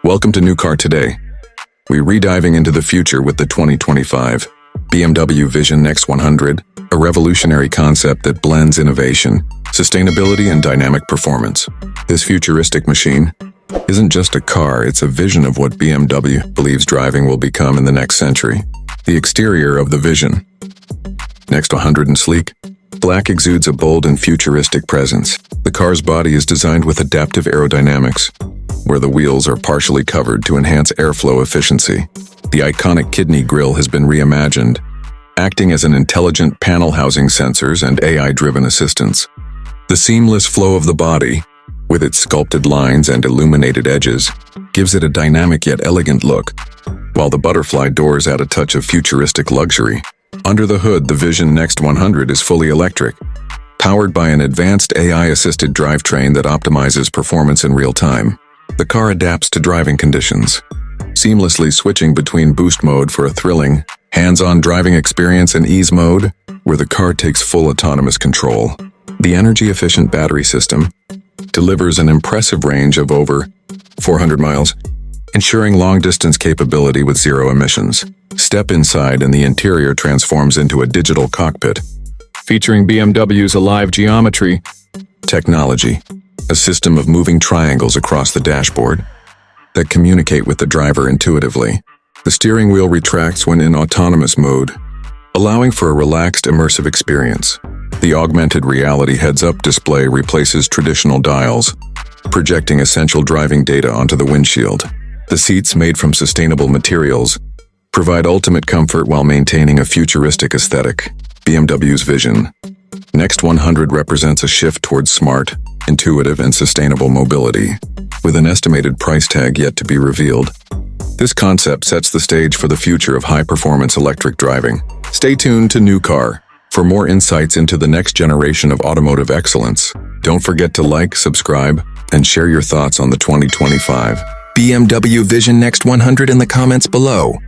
Welcome to New Car Today. We're rediving into the future with the 2025 BMW Vision Next 100, a revolutionary concept that blends innovation, sustainability, and dynamic performance. This futuristic machine isn't just a car, it's a vision of what BMW believes driving will become in the next century. The exterior of the Vision Next 100 and sleek, black exudes a bold and futuristic presence. The car's body is designed with adaptive aerodynamics, where the wheels are partially covered to enhance airflow efficiency. The iconic kidney grille has been reimagined, acting as an intelligent panel housing sensors and AI-driven assistance. The seamless flow of the body, with its sculpted lines and illuminated edges, gives it a dynamic yet elegant look, while the butterfly doors add a touch of futuristic luxury. Under the hood, the Vision Next 100 is fully electric, powered by an advanced AI-assisted drivetrain that optimizes performance in real time. The car adapts to driving conditions, seamlessly switching between boost mode for a thrilling, hands-on driving experience and ease mode, where the car takes full autonomous control. The energy-efficient battery system delivers an impressive range of over 400 miles, ensuring long-distance capability with zero emissions. Step inside and the interior transforms into a digital cockpit, featuring BMW's Alive Geometry technology, a system of moving triangles across the dashboard that communicate with the driver intuitively. The steering wheel retracts when in autonomous mode, allowing for a relaxed, immersive experience. The augmented reality heads-up display replaces traditional dials, projecting essential driving data onto the windshield. The seats, made from sustainable materials, provide ultimate comfort while maintaining a futuristic aesthetic. BMW's Vision Next 100 represents a shift towards smart, intuitive, and sustainable mobility. With an estimated price tag yet to be revealed, this concept sets the stage for the future of high-performance electric driving. Stay tuned to New Car for more insights into the next generation of automotive excellence. Don't forget to like, subscribe, and share your thoughts on the 2025 BMW Vision Next 100 in the comments below.